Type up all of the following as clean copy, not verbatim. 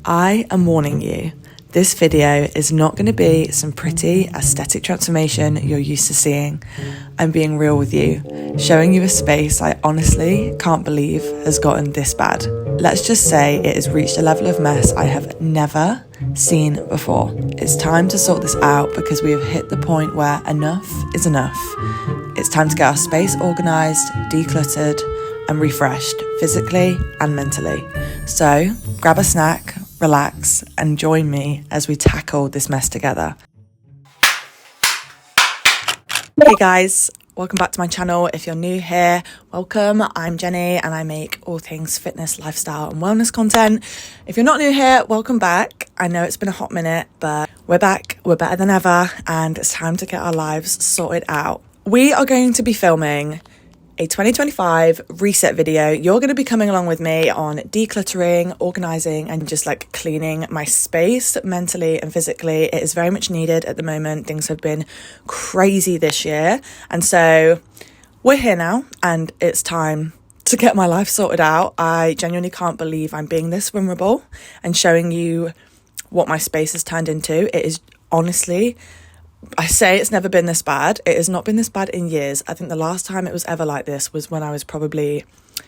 I am warning you, this video is not going to be some pretty aesthetic transformation you're used to seeing. I'm being real with you, showing you a space I honestly can't believe has gotten this bad. Let's just say it has reached a level of mess I have never seen before. It's time to sort this out because we have hit the point where enough is enough. It's time to get our space organised, decluttered and refreshed physically and mentally. So grab a snack, relax and join me as we tackle this mess together. Hey guys, welcome back to my channel. If you're new here, welcome. I'm Jenny and I make all things fitness, lifestyle and wellness content. If you're not new here, welcome back. I know it's been a hot minute, but we're back, we're better than ever, and it's time to get our lives sorted out. We are going to be filming a 2025 reset video. You're going to be coming along with me on decluttering, organising and just like cleaning my space mentally and physically. It is very much needed at the moment. Things have been crazy this year. And so we're here now and it's time to get my life sorted out. I genuinely can't believe I'm being this vulnerable and showing you what my space has turned into. It is honestly, I say it's never been this bad. It has not been this bad in years. I think the last time it was ever like this was when I was probably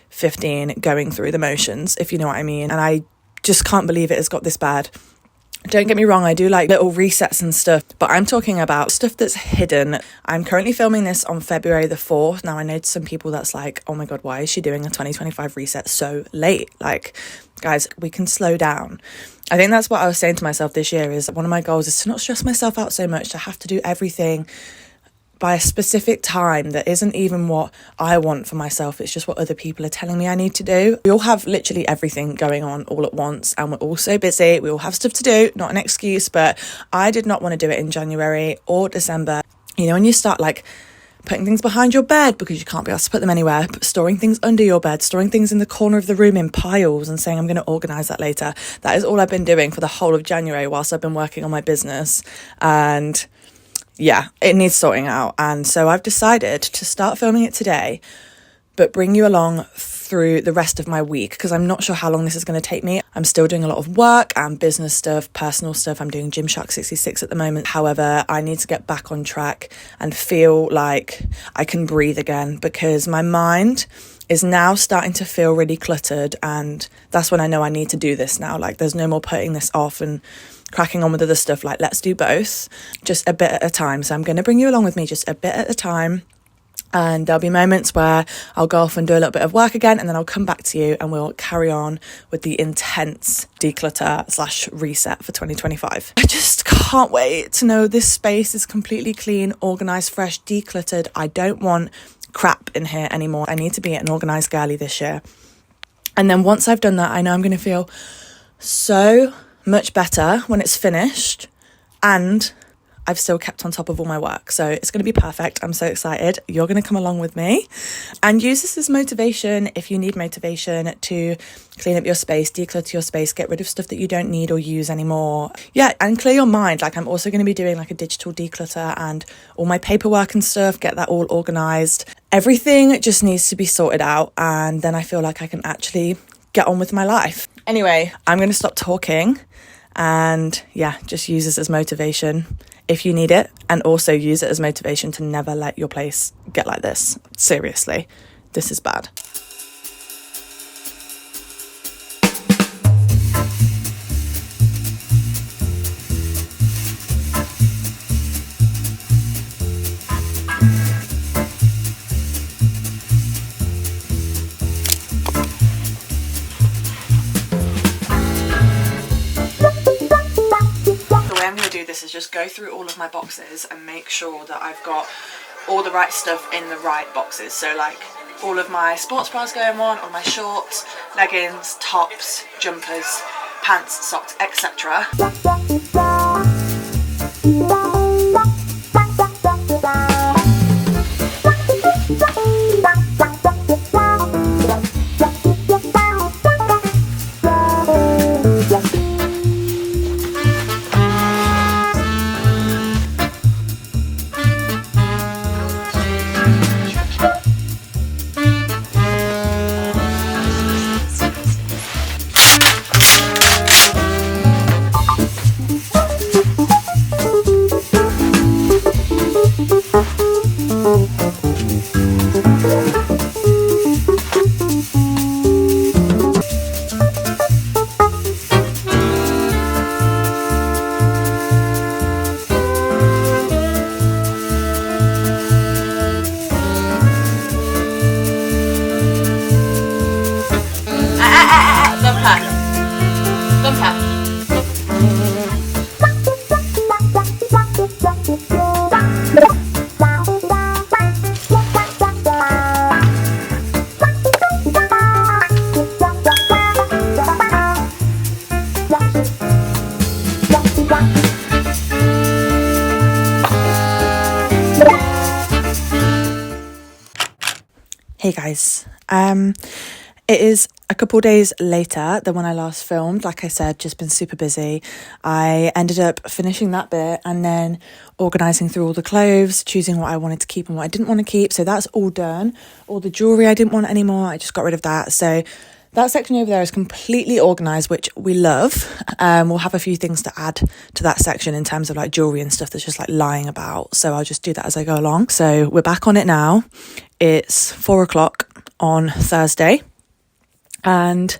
15 going through the motions, if you know what I mean. And I just can't believe it has got this bad. Don't get me wrong, I do like little resets and stuff, but I'm talking about stuff that's hidden. I'm currently filming this on February the 4th. Now I know to some people that's like, oh my God, why is she doing a 2025 reset so late? Like, guys, we can slow down. I think that's what I was saying to myself this year is one of my goals is to not stress myself out so much, to have to do everything by a specific time that isn't even what I want for myself. It's just what other people are telling me I need to do. We all have literally everything going on all at once and we're all so busy. We all have stuff to do, not an excuse, but I did not want to do it in January or December. You know, when you start like putting things behind your bed because you can't be asked to put them anywhere, storing things under your bed, storing things in the corner of the room in piles and saying I'm going to organise that later. That is all I've been doing for the whole of January whilst I've been working on my business. And yeah, it needs sorting out. And so I've decided to start filming it today, but bring you along through the rest of my week because I'm not sure how long this is going to take me. I'm still doing a lot of work and business stuff, personal stuff. I'm doing Gymshark 66 at the moment. However, I need to get back on track and feel like I can breathe again because my mind is now starting to feel really cluttered. And that's when I know I need to do this now. Like there's no more putting this off and cracking on with other stuff. Like let's do both just a bit at a time. So I'm going to bring you along with me just a bit at a time. And there'll be moments where I'll go off and do a little bit of work again and then I'll come back to you and we'll carry on with the intense declutter / reset for 2025. I just can't wait to know this space is completely clean, organised, fresh, decluttered. I don't want crap in here anymore. I need to be an organised girly this year. And then once I've done that, I know I'm going to feel so much better when it's finished and I've still kept on top of all my work. So it's going to be perfect. I'm so excited. You're going to come along with me and use this as motivation if you need motivation to clean up your space, declutter your space, get rid of stuff that you don't need or use anymore. Yeah, and clear your mind. Like I'm also going to be doing like a digital declutter and all my paperwork and stuff, get that all organised. Everything just needs to be sorted out and then I feel like I can actually get on with my life. Anyway, I'm going to stop talking and yeah, just use this as motivation if you need it, and also use it as motivation to never let your place get like this. Seriously, this is bad. This is just go through all of my boxes and make sure that I've got all the right stuff in the right boxes. So like all of my sports bras go in one, all my shorts, leggings, tops, jumpers, pants, socks, etc. Hey guys, it is a couple days later than when I last filmed. Like I said, just been super busy. I ended up finishing that bit and then organising through all the clothes, choosing what I wanted to keep and what I didn't want to keep. So that's all done. All the jewellery I didn't want anymore, I just got rid of that. So that section over there is completely organised, which we love. We'll have a few things to add to that section in terms of like jewellery and stuff that's just like lying about. So I'll just do that as I go along. So we're back on it now. It's 4 o'clock on Thursday and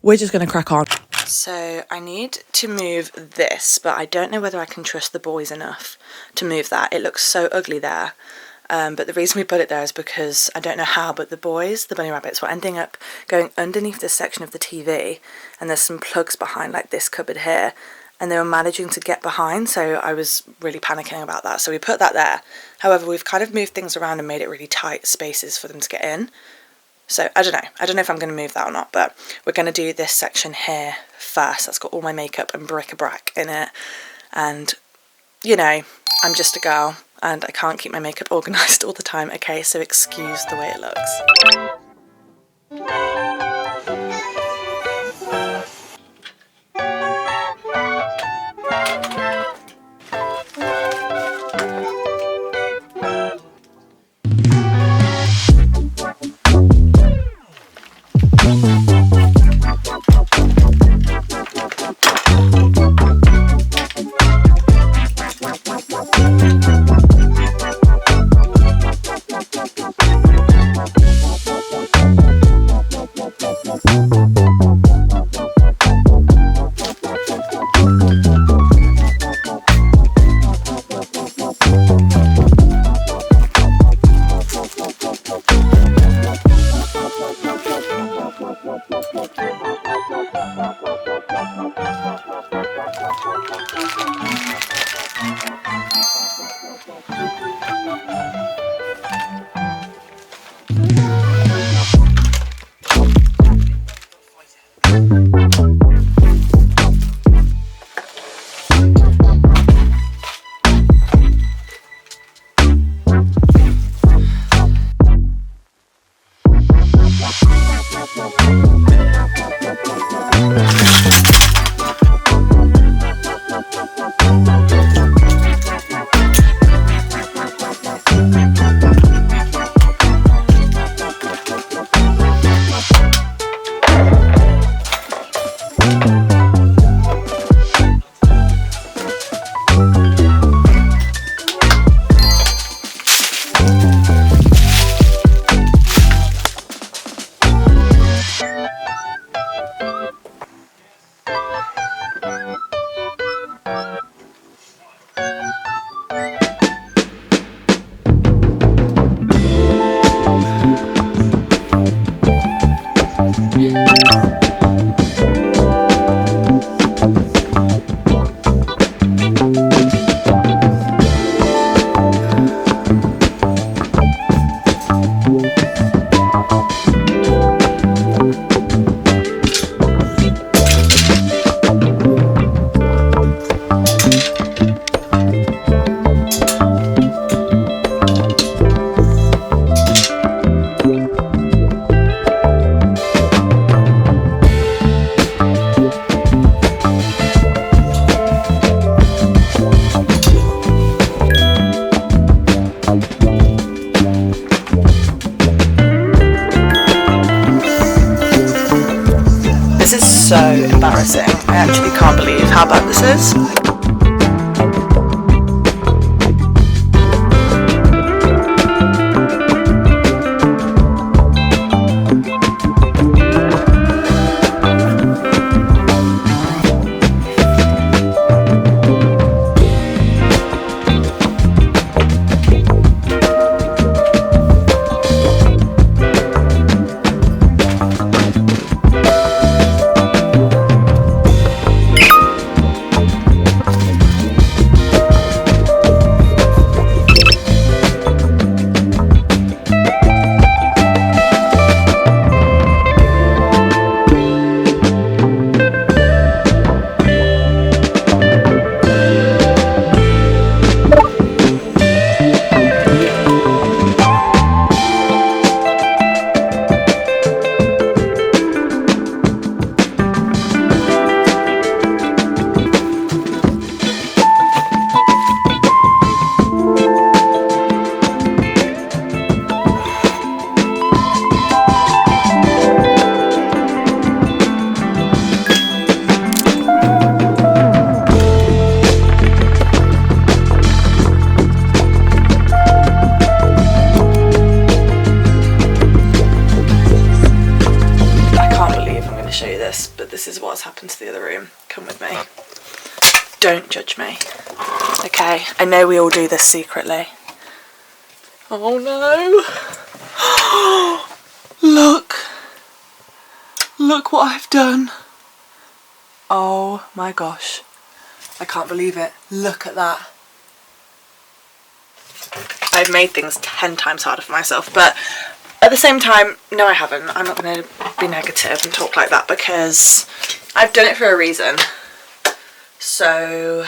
we're just going to crack on. So I need to move this, but I don't know whether I can trust the boys enough to move that. It looks so ugly there. But the reason we put it there is because I don't know how, but the boys, the bunny rabbits, were ending up going underneath this section of the TV, and there's some plugs behind like this cupboard here, and they were managing to get behind, so I was really panicking about that. So we put that there. However, we've kind of moved things around and made it really tight spaces for them to get in. So I don't know if I'm going to move that or not, but we're going to do this section here first. That's got all my makeup and bric-a-brac in it, and you know, I'm just a girl and I can't keep my makeup organised all the time, okay, so excuse the way it looks. This is so embarrassing. I actually can't believe how bad this is. come with me. Don't judge me. Okay, I know we all do this secretly. Oh no. Look what I've done. Oh my gosh. I can't believe it. Look at that. I've made things 10 times harder for myself, but at the same time, no I haven't. I'm not going to be negative and talk like that because I've done it for a reason. So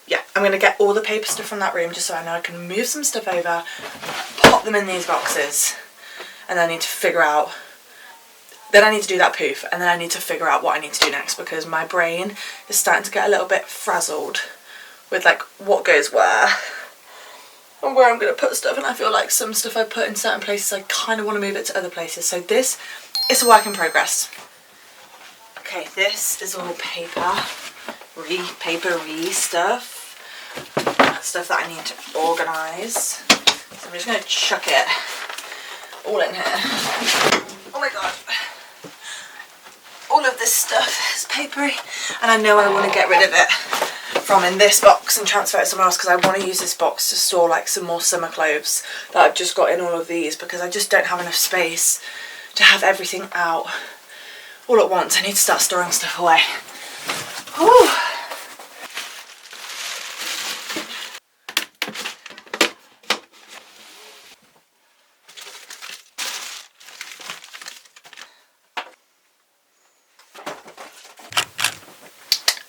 yeah, I'm going to get all the paper stuff from that room just so I know I can move some stuff over, pop them in these boxes, and then I need to figure out, then I need to do that poof, and then I need to figure out what I need to do next because my brain is starting to get a little bit frazzled with like what goes where and where I'm going to put stuff, and I feel like some stuff I put in certain places I kind of want to move it to other places, so this is a work in progress. Okay, this is all papery stuff. Stuff that I need to organise. So I'm just going to chuck it all in here. Oh my god. All of this stuff is papery, and I know I want to get rid of it from in this box and transfer it somewhere else because I want to use this box to store like some more summer clothes that I've just got in all of these because I just don't have enough space to have everything out all at once. I need to start storing stuff away. Whew.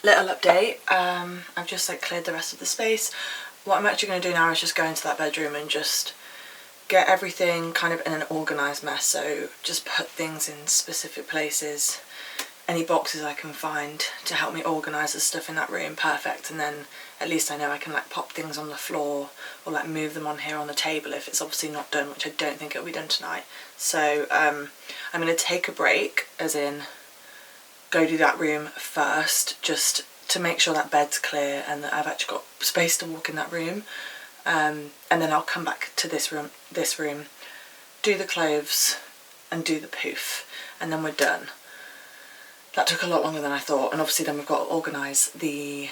Little update, I've just like cleared the rest of the space. What I'm actually going to do now is just go into that bedroom and just get everything kind of in an organised mess, so just put things in specific places, any boxes I can find to help me organise the stuff in that room, perfect, and then at least I know I can like pop things on the floor or like move them on here on the table if it's obviously not done, which I don't think it'll be done tonight. So I'm going to take a break, as in go do that room first, just to make sure that bed's clear and that I've actually got space to walk in that room, and then I'll come back to this room, do the clothes and do the poof, and then we're done. That took a lot longer than I thought, and obviously then we've got to organise the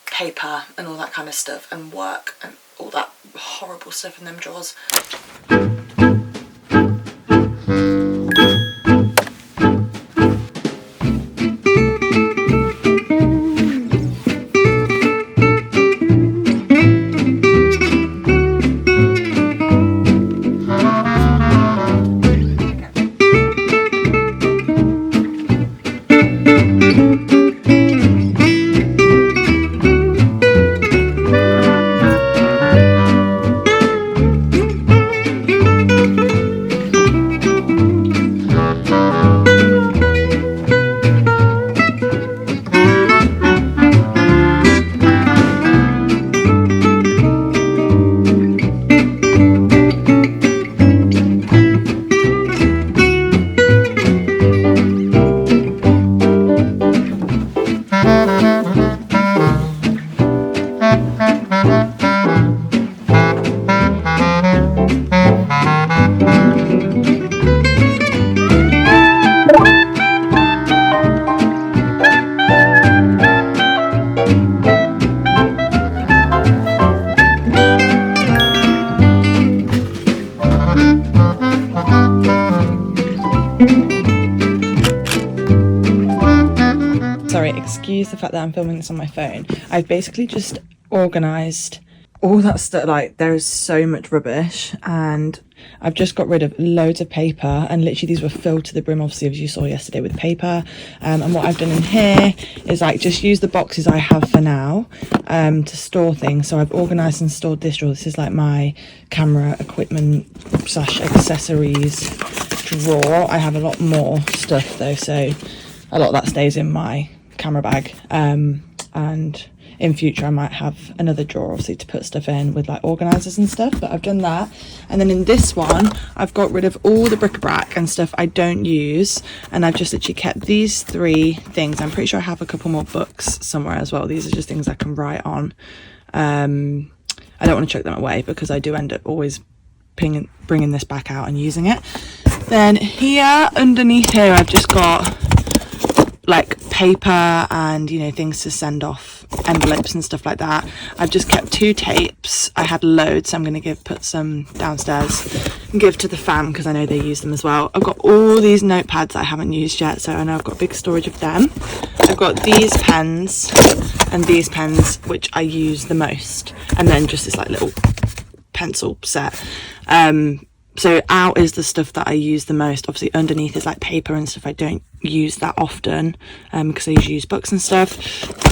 paper and all that kind of stuff and work and all that horrible stuff in them drawers. Sorry, excuse the fact that I'm filming this on my phone. I've basically just organised all that stuff. Like, there is so much rubbish, and I've just got rid of loads of paper, and literally these were filled to the brim, obviously, as you saw yesterday, with paper. And what I've done in here is like just use the boxes I have for now to store things. So I've organised and stored this drawer. This is like my camera equipment / accessories drawer. I have a lot more stuff though, so a lot of that stays in my camera bag, and in future I might have another drawer obviously to put stuff in with like organisers and stuff, but I've done that. And then in this one I've got rid of all the bric-a-brac and stuff I don't use, and I've just literally kept these 3 things. I'm pretty sure I have a couple more books somewhere as well. These are just things I can write on. I don't want to chuck them away because I do end up always bringing this back out and using it. Then here, underneath here, I've just got like paper and, you know, things to send off, envelopes and stuff like that. I've just kept 2 tapes. I had loads, so I'm going to put some downstairs and give to the fam because I know they use them as well. I've got all these notepads that I haven't used yet, so I know I've got big storage of them. I've got these pens and these pens, which I use the most, and then just this like little pencil set. So out is the stuff that I use the most. Obviously underneath is like paper and stuff I don't use that often, because I usually use books and stuff.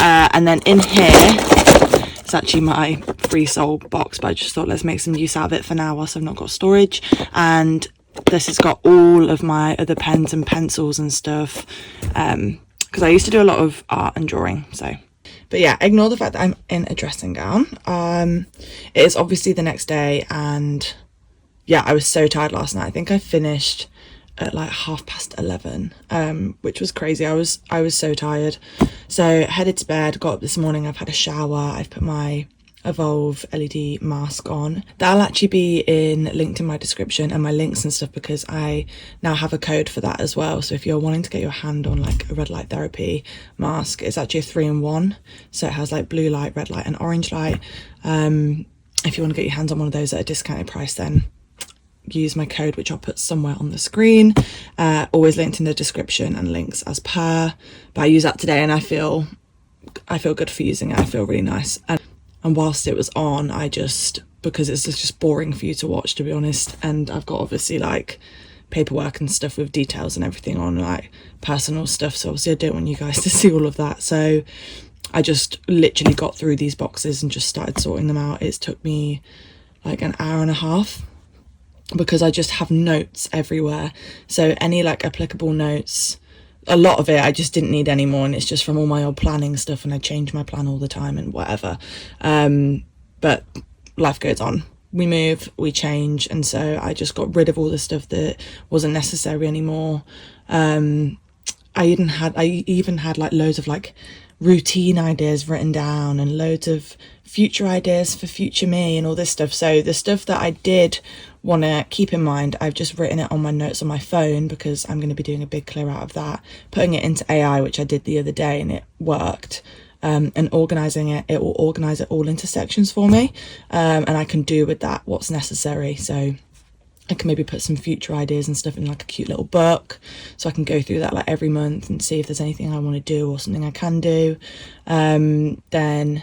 And then in here, it's actually my free soul box, but I just thought let's make some use out of it for now whilst I've not got storage. And this has got all of my other pens and pencils and stuff, because I used to do a lot of art and drawing, so. But yeah, ignore the fact that I'm in a dressing gown. It is obviously the next day, and yeah, I was so tired last night. I think I finished at like 11:30, which was crazy. I was so tired. So headed to bed, got up this morning, I've had a shower, I've put my Evolve LED mask on. That'll actually be linked in my description and my links and stuff, because I now have a code for that as well. So if you're wanting to get your hand on like a red light therapy mask, it's actually a 3-in-1. So it has like blue light, red light and orange light. If you want to get your hands on one of those at a discounted price, then use my code, which I'll put somewhere on the screen, always linked in the description and links as per. But I use that today and I feel good for using it. I feel really nice. And whilst it was on, because it's just boring for you to watch, to be honest, and I've got obviously like paperwork and stuff with details and everything on, like personal stuff, so obviously I don't want you guys to see all of that. So I just literally got through these boxes and just started sorting them out. It's took me like an hour and a half, because I just have notes everywhere. So any like applicable notes, a lot of it I just didn't need anymore, and it's just from all my old planning stuff, and I change my plan all the time and whatever. But life goes on, we move, we change, and so I just got rid of all the stuff that wasn't necessary anymore. I even had like loads of like routine ideas written down and loads of future ideas for future me and all this stuff. So the stuff that I did want to keep in mind, I've just written it on my notes on my phone, because I'm going to be doing a big clear out of that, putting it into AI, which I did the other day and it worked. And organising it will organise it all into sections for me, and I can do with that what's necessary. So I can maybe put some future ideas and stuff in like a cute little book, so I can go through that like every month and see if there's anything I want to do or something I can do. Then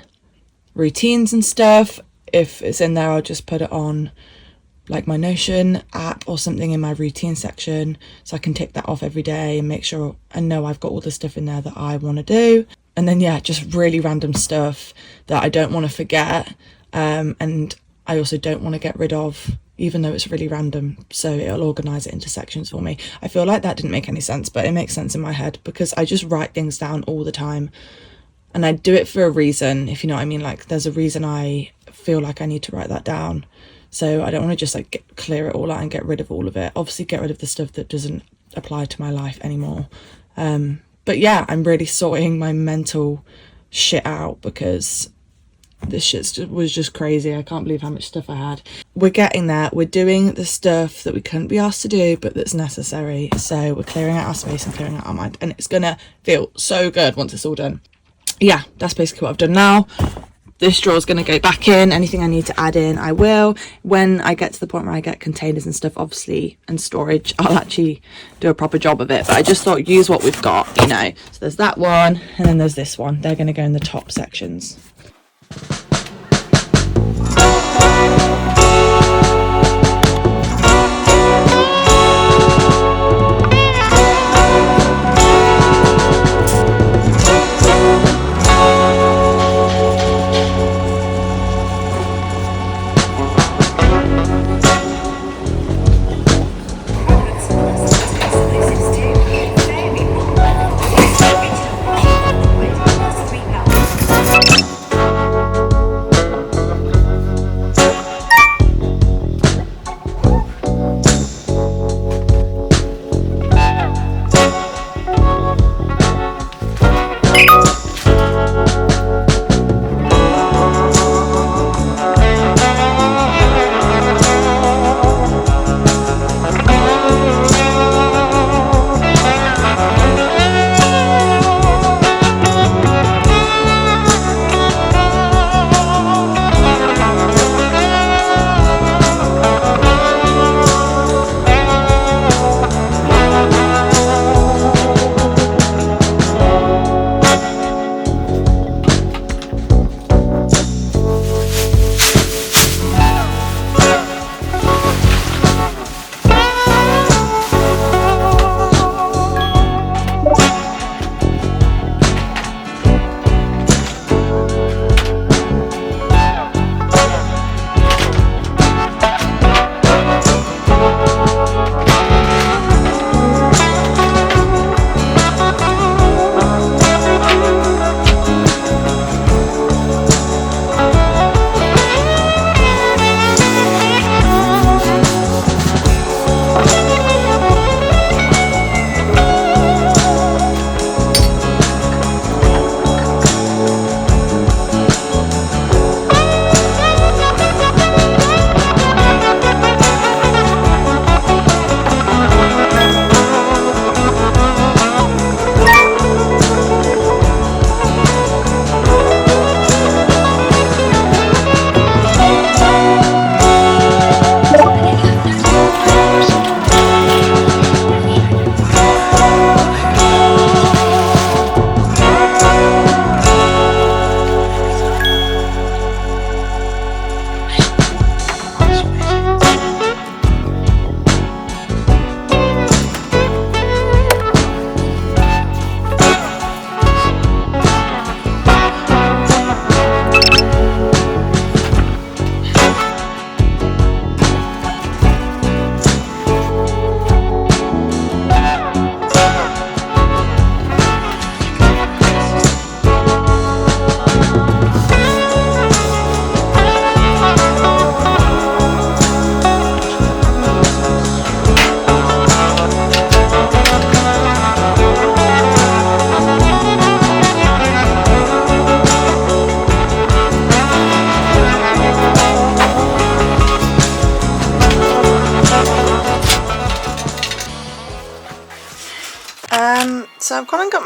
routines and stuff, if it's in there, I'll just put it on like my Notion app or something in my routine section, so I can tick that off every day and make sure I know I've got all the stuff in there that I want to do. And then yeah, just really random stuff that I don't want to forget, and I also don't want to get rid of, even though it's really random, so it'll organise it into sections for me. I feel like that didn't make any sense, but it makes sense in my head, because I just write things down all the time, and I do it for a reason, if you know what I mean. Like there's a reason I feel like I need to write that down. So I don't want to just like clear it all out and get rid of all of it. Obviously get rid of the stuff that doesn't apply to my life anymore. But yeah, I'm really sorting my mental shit out, because this shit was just crazy. I can't believe how much stuff I had. We're getting there. We're doing the stuff that we couldn't be asked to do, but that's necessary. So we're clearing out our space and clearing out our mind, and it's gonna feel so good once it's all done. Yeah, that's basically what I've done now. This drawer is going to go back in. Anything I need to add in, I will. When I get to the point where I get containers and stuff, obviously, and storage, I'll actually do a proper job of it. But I just thought, use what we've got, you know. So there's that one, and then there's this one. They're going to go in the top sections.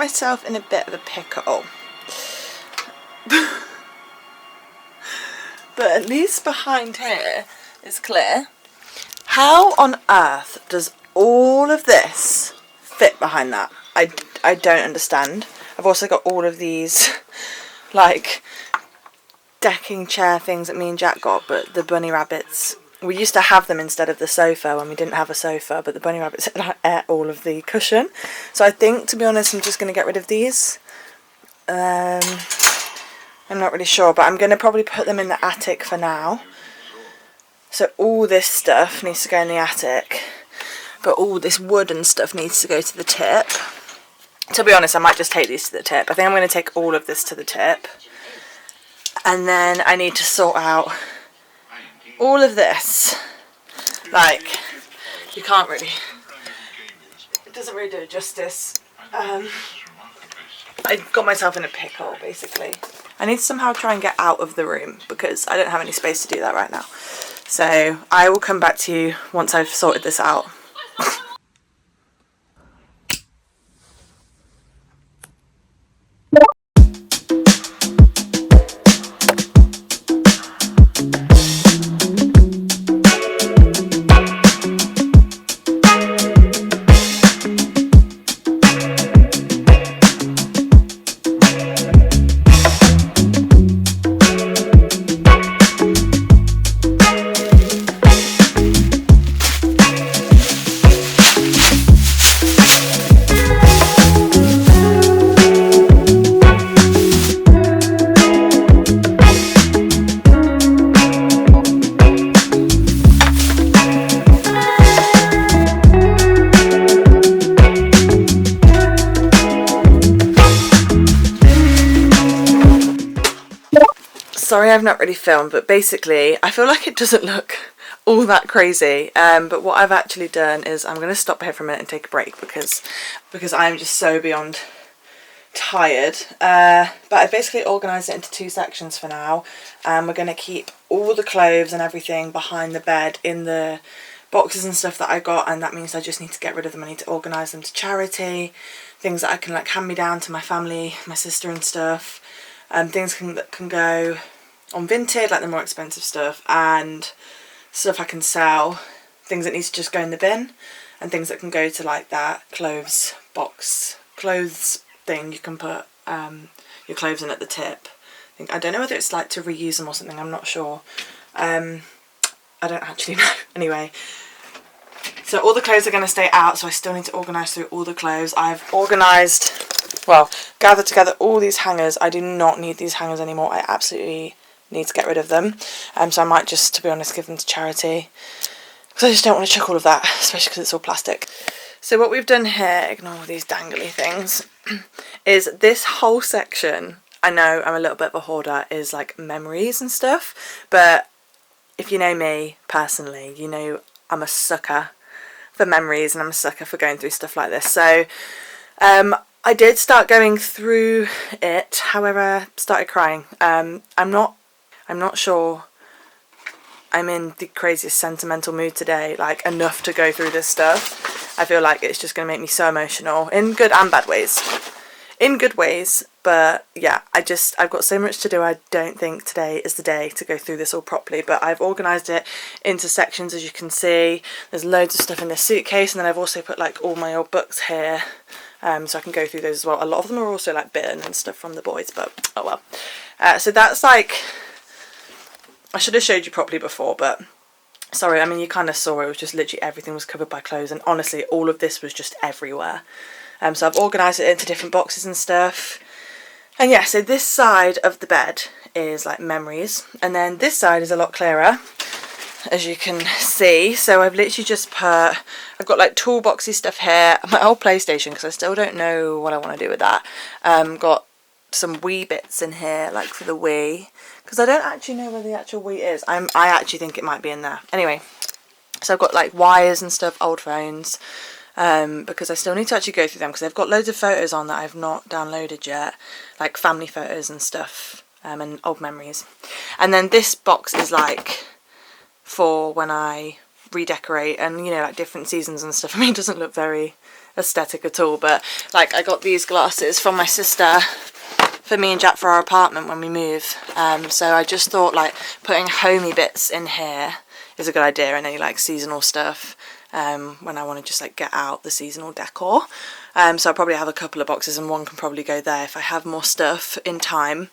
myself in a bit of a pickle. But at least behind here is clear. How on earth does all of this fit behind that? I don't understand. I've also got all of these like decking chair things that me and Jack got, but the bunny rabbits, we used to have them instead of the sofa when we didn't have a sofa, but the bunny rabbits ate all of the cushion. So I think, to be honest, I'm just going to get rid of these. I'm not really sure, but I'm going to probably put them in the attic for now. So all this stuff needs to go in the attic, but all this wooden stuff needs to go to the tip. To be honest, I might just take these to the tip. I think I'm going to take all of this to the tip. And then I need to sort out all of this. Like, you can't really, it doesn't really do it justice. I got myself in a pickle, basically. I need to somehow try and get out of the room because I don't have any space to do that right now. So I will come back to you once I've sorted this out. Sorry I've not really filmed, but basically I feel like it doesn't look all that crazy, but what I've actually done is I'm going to stop here for a minute and take a break because I'm just so beyond tired. But I've basically organised it into two sections for now. We're going to keep all the clothes and everything behind the bed in the boxes and stuff that I got, and that means I just need to get rid of them. I need to organise them to charity, things that I can like hand me down to my family, my sister and stuff. Things that can go on Vinted, like the more expensive stuff, and stuff I can sell, things that need to just go in the bin, and things that can go to like that clothes thing you can put your clothes in at the tip. I don't know whether it's like to reuse them or something, I'm not sure. I don't actually know. Anyway, so all the clothes are going to stay out, so I still need to organise through all the clothes. I've gathered together all these hangers. I do not need these hangers anymore. I absolutely need to get rid of them. So I might just, to be honest, give them to charity, because I just don't want to chuck all of that, especially because it's all plastic. So what we've done here, ignore all these dangly things, is this whole section, I know I'm a little bit of a hoarder, is like memories and stuff, but if you know me personally, you know I'm a sucker for memories and I'm a sucker for going through stuff like this. So I did start going through it, however I started crying. I'm not sure I'm in the craziest sentimental mood today, like enough to go through this stuff. I feel like it's just going to make me so emotional, in good and bad ways. In good ways, but yeah, I've got so much to do. I don't think today is the day to go through this all properly, but I've organised it into sections, as you can see. There's loads of stuff in this suitcase, and then I've also put like all my old books here, so I can go through those as well. A lot of them are also like bitten and stuff from the boys, but oh well. So that's like, I should have showed you properly before, but sorry, I mean you kind of saw it was just literally everything was covered by clothes, and honestly all of this was just everywhere. So I've organised it into different boxes and stuff. And yeah, so this side of the bed is like memories, and then this side is a lot clearer, as you can see. So I've literally just I've got like toolboxy stuff here, my old PlayStation, because I still don't know what I want to do with that. Got some Wii bits in here, like for the Wii, because I don't actually know where the actual Wii is. I actually think it might be in there. Anyway, so I've got like wires and stuff, old phones, because I still need to actually go through them, because they've got loads of photos on that I've not downloaded yet, like family photos and stuff, and old memories. And then this box is like for when I redecorate and, you know, like different seasons and stuff. I mean, it doesn't look very aesthetic at all, but like I got these glasses from my sister for me and Jack for our apartment when we move. So I just thought like putting homey bits in here is a good idea, and any like seasonal stuff when I want to just like get out the seasonal decor. So I'll probably have a couple of boxes, and one can probably go there if I have more stuff in time.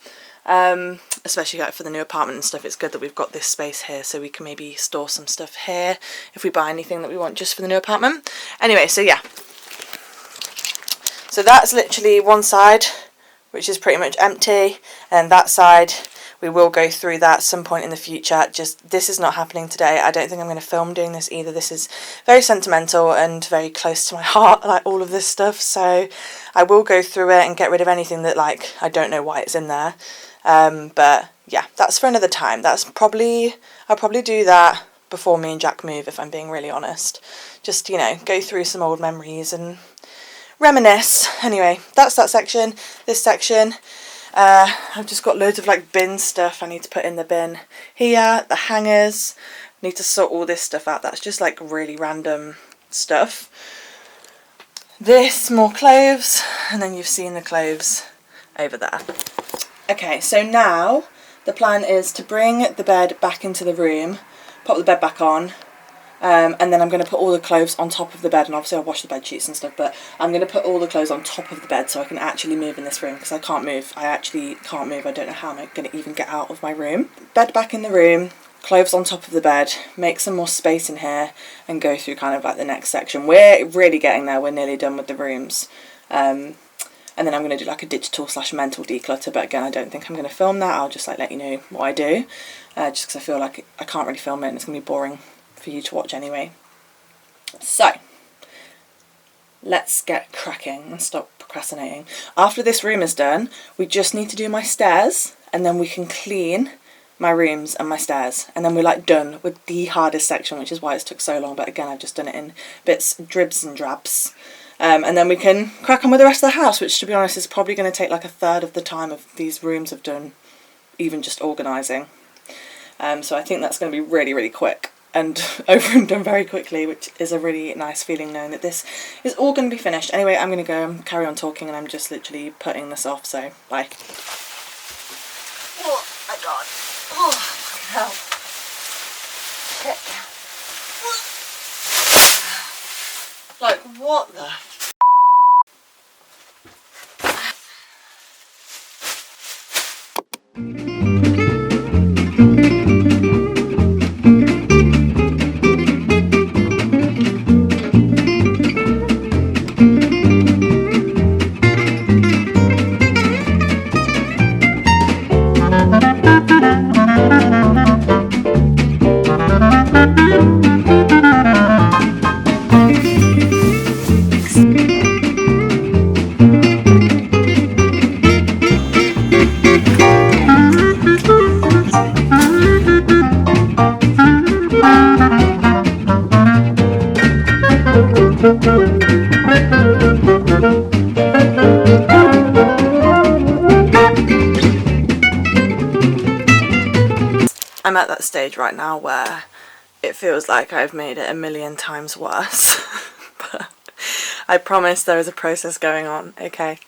Especially like for the new apartment and stuff, it's good that we've got this space here, so we can maybe store some stuff here if we buy anything that we want just for the new apartment. Anyway, so yeah, so that's literally one side which is pretty much empty, and that side we will go through that at some point in the future. Just this is not happening today. I don't think I'm going to film doing this either. This is very sentimental and very close to my heart, like all of this stuff, so I will go through it and get rid of anything that like I don't know why it's in there. But yeah, that's for another time. I'll probably do that before me and Jack move, if I'm being really honest. Just, you know, go through some old memories and reminisce. Anyway, that's that section. This section, I've just got loads of like bin stuff I need to put in the bin here. The hangers, need to sort all this stuff out. That's just like really random stuff. This, more clothes, and then you've seen the clothes over there. Okay, so now the plan is to bring the bed back into the room, pop the bed back on, and then I'm going to put all the clothes on top of the bed, and obviously I'll wash the bed sheets and stuff, but I'm going to put all the clothes on top of the bed so I can actually move in this room, because I can't move. I actually can't move. I don't know how I'm going to even get out of my room. Bed back in the room, clothes on top of the bed, make some more space in here, and go through kind of like the next section. We're really getting there. We're nearly done with the rooms. And then I'm going to do like a digital / mental declutter, but again I don't think I'm going to film that. I'll just like let you know what I do, just because I feel like I can't really film it and it's going to be boring for you to watch anyway. So let's get cracking and stop procrastinating. After this room is done, we just need to do my stairs, and then we can clean my rooms and my stairs, and then we're like done with the hardest section, which is why it's took so long. But again, I've just done it in bits, dribs and drabs. And then we can crack on with the rest of the house, which to be honest is probably going to take like a third of the time of these rooms have done, even just organising. So I think that's going to be really, really quick and over and done very quickly, which is a really nice feeling knowing that this is all going to be finished. Anyway, I'm going to go and carry on talking, and I'm just literally putting this off, so bye. Oh my god. Oh, fucking hell. Shit. Like, what the I'm at that stage right now where it feels like I've made it a million times worse. But I promise there is a process going on, okay?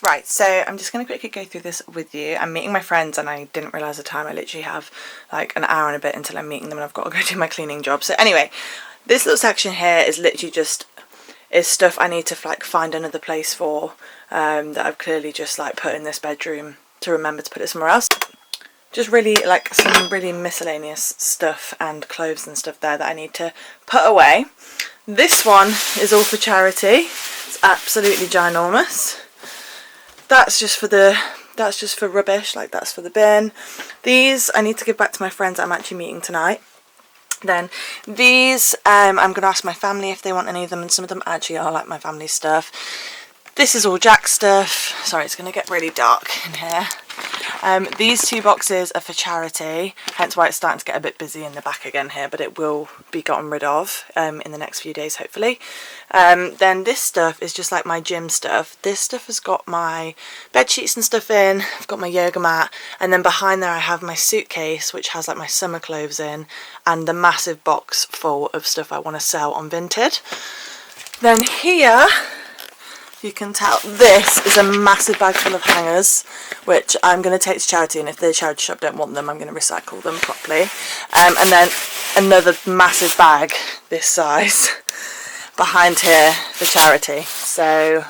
Right, so I'm just going to quickly go through this with you. I'm meeting my friends and I didn't realise the time. I literally have like an hour and a bit until I'm meeting them, and I've got to go do my cleaning job. So anyway, this little section here is literally just stuff I need to like find another place for, that I've clearly just like put in this bedroom to remember to put it somewhere else. Just really like some really miscellaneous stuff and clothes and stuff there that I need to put away. This one is all for charity. It's absolutely ginormous. That's just for rubbish, like that's for the bin. These I need to give back to my friends I'm actually meeting tonight. Then these, I'm going to ask my family if they want any of them, and some of them actually are like my family stuff. This is all Jack stuff. Sorry, it's going to get really dark in here. These 2 boxes are for charity, hence why it's starting to get a bit busy in the back again here, but it will be gotten rid of in the next few days hopefully. Then this stuff is just like my gym stuff. This stuff has got my bed sheets and stuff in, I've got my yoga mat, and then behind there I have my suitcase which has like my summer clothes in, and the massive box full of stuff I want to sell on Vinted. Then here, you can tell, this is a massive bag full of hangers, which I'm going to take to charity, and if the charity shop don't want them, I'm going to recycle them properly. And then another massive bag this size behind here for charity. So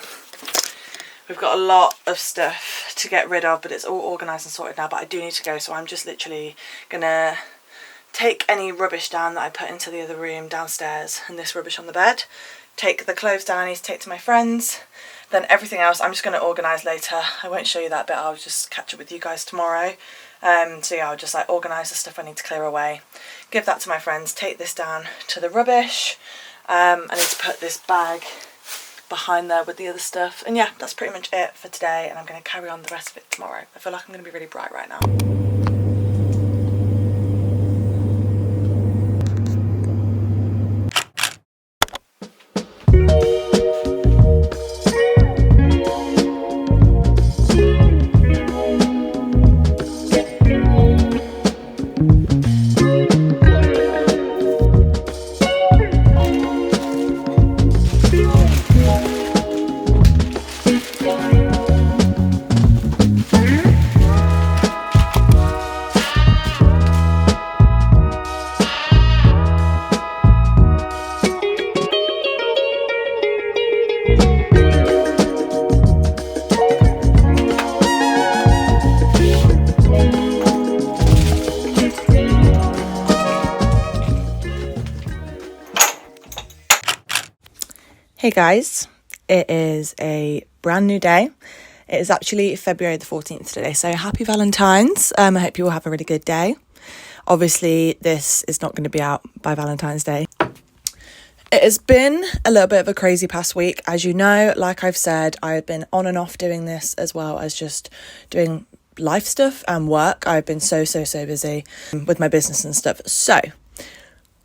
we've got a lot of stuff to get rid of, but it's all organised and sorted now, but I do need to go, so I'm just literally going to take any rubbish down that I put into the other room downstairs, and this rubbish on the bed. Take the clothes down I need to take to my friends. Then everything else I'm just going to organise later. I won't show you that bit, I'll just catch up with you guys tomorrow. So yeah, I'll just like organise the stuff I need to clear away, give that to my friends, take this down to the rubbish. I need to put this bag behind there with the other stuff. And yeah, that's pretty much it for today, and I'm going to carry on the rest of it tomorrow. I feel like I'm going to be really bright right now. Hey guys, it is a brand new day. It is actually February the 14th today, so happy Valentine's. I hope you all have a really good day. Obviously, this is not going to be out by Valentine's Day. It has been a little bit of a crazy past week. As you know, like I've said, I've been on and off doing this as well as just doing life stuff and work. I've been so busy with my business and stuff. So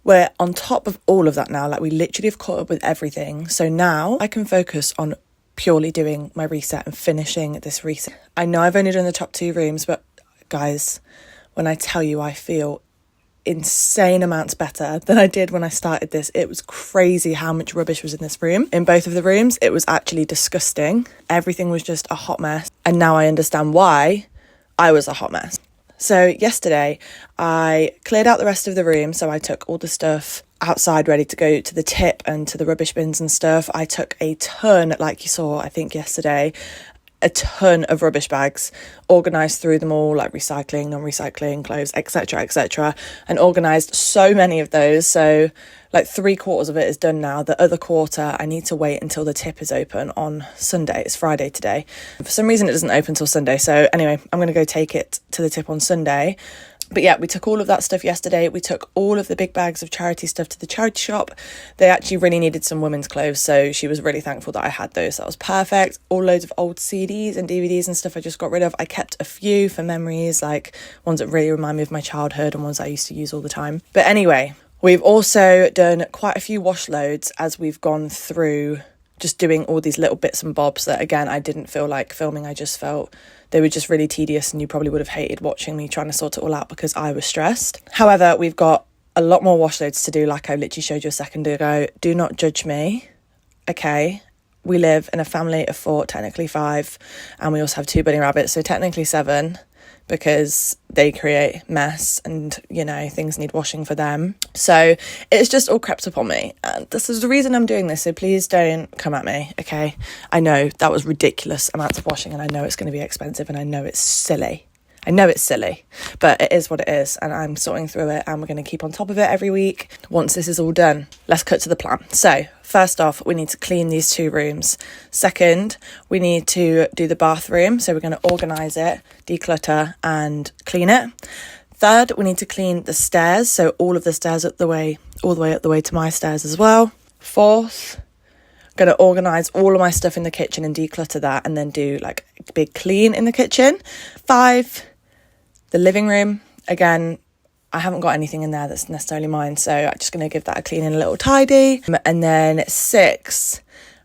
we're on top of all of that now. Like, we literally have caught up with everything. So now I can focus on purely doing my reset and finishing this reset. I know I've only done the top 2 rooms, but guys, when I tell you I feel insane amounts better than I did when I started this. It was crazy how much rubbish was in this room. In both of the rooms, it was actually disgusting. Everything was just a hot mess. And now I understand why I was a hot mess. So yesterday I cleared out the rest of the room. So I took all the stuff outside ready to go to the tip and to the rubbish bins and stuff. I took a ton, like you saw, I think yesterday, a ton of rubbish bags, organised through them all, like recycling, non-recycling, clothes, etc, and organised so many of those. So like 3/4 of it is done now. The other quarter I need to wait until the tip is open on Sunday. It's Friday today. For some reason it doesn't open till Sunday, so anyway, I'm going to go take it to the tip on Sunday. But yeah, we took all of that stuff yesterday. We took all of the big bags of charity stuff to the charity shop. They actually really needed some women's clothes, so she was really thankful that I had those. That was perfect. All loads of old CDs and DVDs and stuff I just got rid of. I kept a few for memories, like ones that really remind me of my childhood and ones I used to use all the time. But anyway, we've also done quite a few wash loads as we've gone through just doing all these little bits and bobs that, again, I didn't feel like filming. I just felt they were just really tedious, and you probably would have hated watching me trying to sort it all out because I was stressed. However, we've got a lot more wash loads to do, like I literally showed you a second ago. Do not judge me, okay? We live in a family of 4, technically 5, and we also have 2 bunny rabbits, so technically 7, because they create mess and, you know, things need washing for them. So it's just all crept up on me, and this is the reason I'm doing this, so please don't come at me, okay? I know that was ridiculous amounts of washing, and I know it's going to be expensive, and I know it's silly. But it is what it is, and I'm sorting through it, and we're going to keep on top of it every week once this is all done. Let's cut to the plan. So first off, we need to clean these 2 rooms. Second, we need to do the bathroom, so we're going to organise it, declutter and clean it. Third, we need to clean the stairs, so all of the stairs all the way up the way to my stairs as well. Fourth, going to organise all of my stuff in the kitchen and declutter that, and then do like a big clean in the kitchen. 5, The living room, again, I haven't got anything in there that's necessarily mine, so I'm just going to give that a clean and a little tidy. And then 6,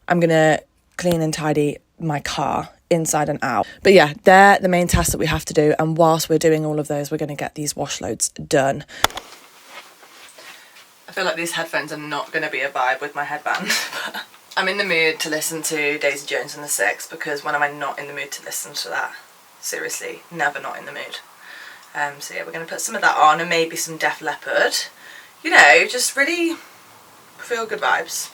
I'm going to clean and tidy my car inside and out. But yeah, they're the main tasks that we have to do, and whilst we're doing all of those, we're going to get these wash loads done. I feel like these headphones are not going to be a vibe with my headband. I'm in the mood to listen to Daisy Jones and the Six, because when am I not in the mood to listen to that? Seriously, never not in the mood. So yeah, we're going to put some of that on, and maybe some Def Leppard. You know, just really feel good vibes.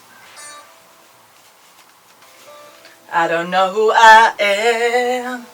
I don't know who I am.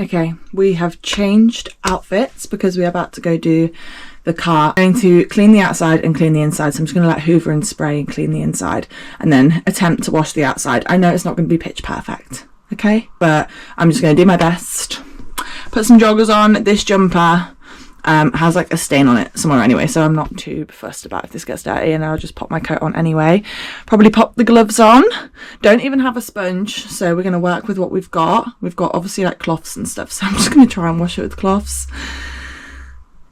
Okay, we have changed outfits because we're about to go do the car. I'm going to clean the outside and clean the inside. So I'm just going to let hoover and spray and clean the inside and then attempt to wash the outside. I know it's not going to be pitch perfect, okay? But I'm just going to do my best. Put some joggers on. This jumper has like a stain on it somewhere anyway, so I'm not too fussed about if this gets dirty, and I'll just pop my coat on anyway. Probably pop the gloves on. Don't even have a sponge, so we're going to work with what we've got. We've got obviously like cloths and stuff, so I'm just going to try and wash it with cloths.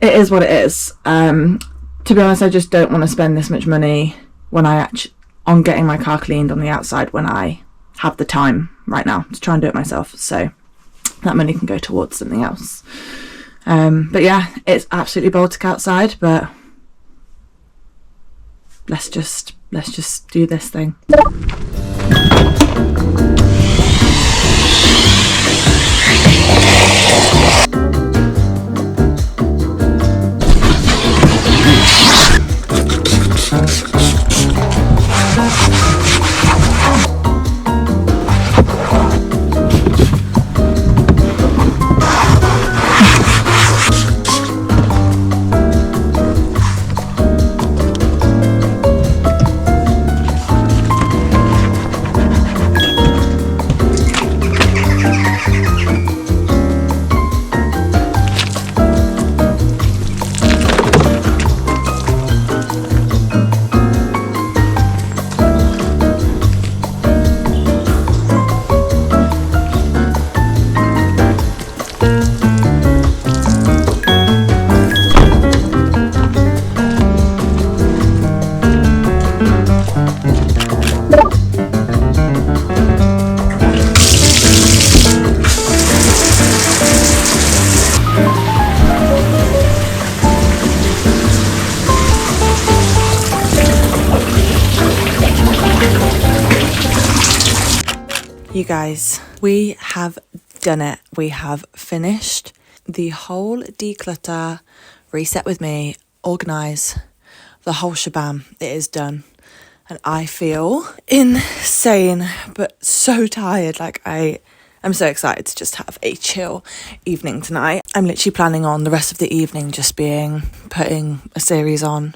It is what it is. To be honest, I just don't want to spend this much money on getting my car cleaned on the outside when I have the time right now to try and do it myself, so that money can go towards something else. But yeah, it's absolutely Baltic outside, but let's just do this thing. You guys, we have done it. We have finished the whole declutter, reset with me, organise, the whole shabam. It is done. And I feel insane, but so tired. Like I'm so excited to just have a chill evening tonight. I'm literally planning on the rest of the evening just putting a series on,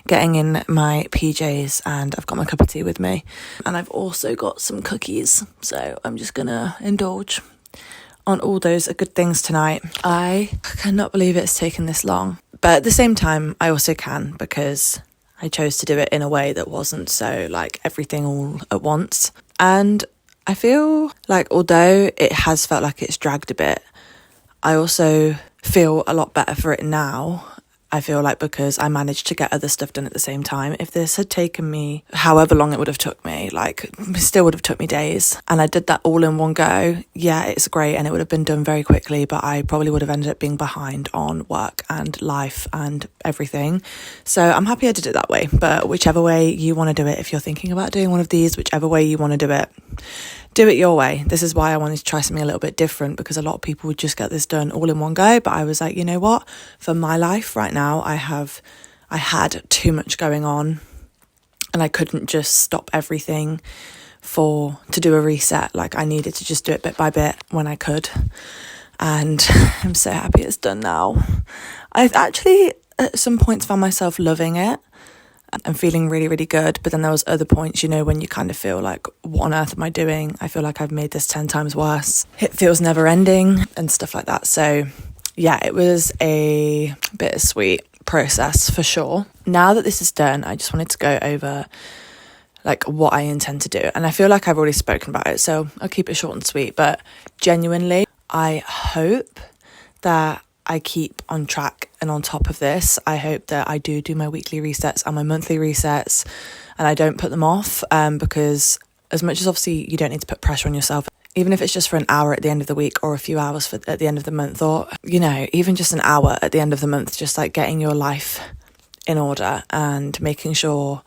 getting in my PJs, and I've got my cup of tea with me. And I've also got some cookies, so I'm just gonna indulge on all those good things tonight. I cannot believe it's taken this long. But at the same time, I also can, because I chose to do it in a way that wasn't so like everything all at once. And I feel like although it has felt like it's dragged a bit, I also feel a lot better for it now. I feel like because I managed to get other stuff done at the same time. If this had taken me however long it would have took me, like it still would have took me days, and I did that all in one go, yeah, it's great and it would have been done very quickly, but I probably would have ended up being behind on work and life and everything. So I'm happy I did it that way, but whichever way you want to do it, if you're thinking about doing one of these, whichever way you want to do it your way. This is why I wanted to try something a little bit different, because a lot of people would just get this done all in one go. But I was like, you know what? For my life right now, I had too much going on, and I couldn't just stop everything to do a reset. Like I needed to just do it bit by bit when I could. And I'm so happy it's done now. I've actually at some points found myself loving it and feeling really, really good. But then there was other points, you know, when you kind of feel like, what on earth am I doing? I feel like I've made this 10 times worse. It feels never ending and stuff like that. So yeah, it was a bittersweet process for sure. Now that this is done, I just wanted to go over like what I intend to do. And I feel like I've already spoken about it, so I'll keep it short and sweet. But genuinely, I hope that I keep on track and on top of this. I hope that I do my weekly resets and my monthly resets, and I don't put them off, because as much as obviously you don't need to put pressure on yourself, even if it's just for an hour at the end of the week or a few hours at the end of the month, or, you know, even just an hour at the end of the month, just like getting your life in order and making sure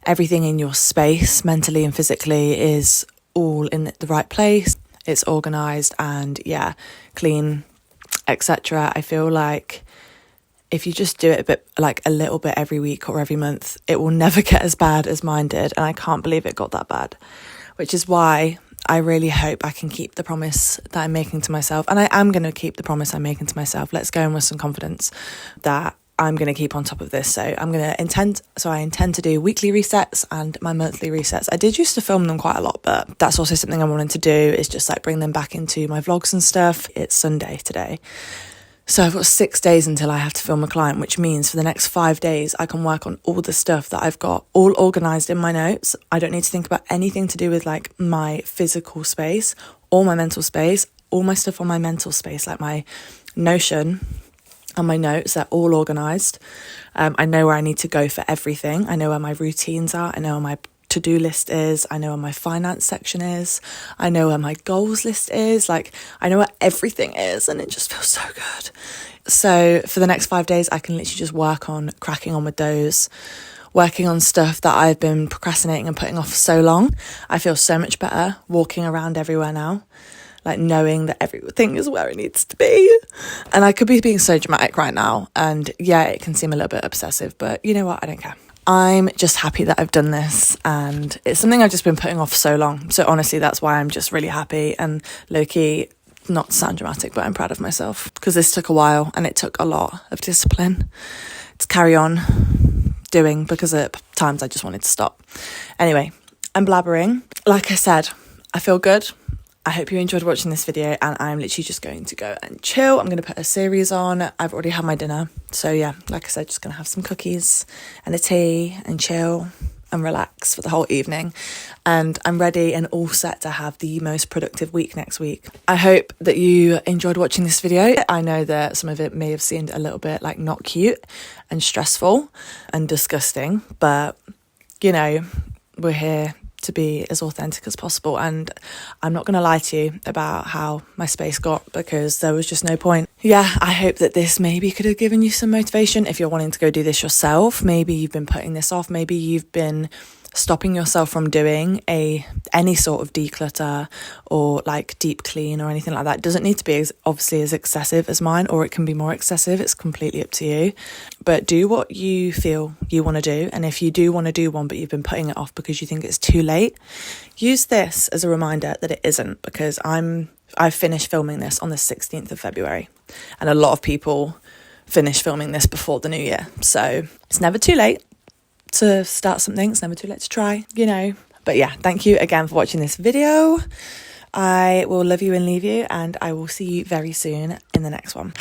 everything in your space, mentally and physically, is all in the right place. It's organised and, yeah, clean, etc. I feel like if you just do it a little bit every week or every month, it will never get as bad as mine did. And I can't believe it got that bad, which is why I really hope I can keep the promise that I'm making to myself. And I am going to keep the promise I'm making to myself. Let's go in with some confidence that I'm going to keep on top of this. So I intend to do weekly resets and my monthly resets. I did used to film them quite a lot, but that's also something I wanted to do, is just like bring them back into my vlogs and stuff. It's Sunday today. So I've got 6 days until I have to film a client, which means for the next 5 days, I can work on all the stuff that I've got all organised in my notes. I don't need to think about anything to do with like my physical space or my mental space. All my stuff on my mental space, like my Notion and my notes, they're all organised. I know where I need to go for everything. I know where my routines are. I know where my to-do list is. I know where my finance section is. I know where my goals list is. Like, I know where everything is, and it just feels so good. So for the next 5 days, I can literally just work on cracking on with those, working on stuff that I've been procrastinating and putting off for so long. I feel so much better walking around everywhere now, like knowing that everything is where it needs to be. And I could be being so dramatic right now, and yeah, it can seem a little bit obsessive, but you know what? I don't care. I'm just happy that I've done this, and it's something I've just been putting off for so long. So honestly, that's why I'm just really happy and low-key, not to sound dramatic, but I'm proud of myself, because this took a while and it took a lot of discipline to carry on doing, because at times I just wanted to stop. Anyway, I'm blabbering. Like I said, I feel good. I hope you enjoyed watching this video, and I'm literally just going to go and chill. I'm going to put a series on. I've already had my dinner. So yeah, like I said, just going to have some cookies and a tea and chill and relax for the whole evening. And I'm ready and all set to have the most productive week next week. I hope that you enjoyed watching this video. I know that some of it may have seemed a little bit like not cute and stressful and disgusting, but you know, we're here to be as authentic as possible, and I'm not going to lie to you about how my space got, because there was just no point. Yeah, I hope that this maybe could have given you some motivation if you're wanting to go do this yourself. Maybe you've been putting this off, maybe you've been stopping yourself from doing any sort of declutter or like deep clean or anything like that. It doesn't need to be obviously as excessive as mine, or it can be more excessive. It's completely up to you, but do what you feel you want to do. And if you do want to do one but you've been putting it off because you think it's too late, use this as a reminder that it isn't, because I finished filming this on the 16th of February, and a lot of people finish filming this before the new year. So it's never too late to start something. It's never too late to try, you know. But yeah, thank you again for watching this video. I will love you and leave you, and I will see you very soon in the next one.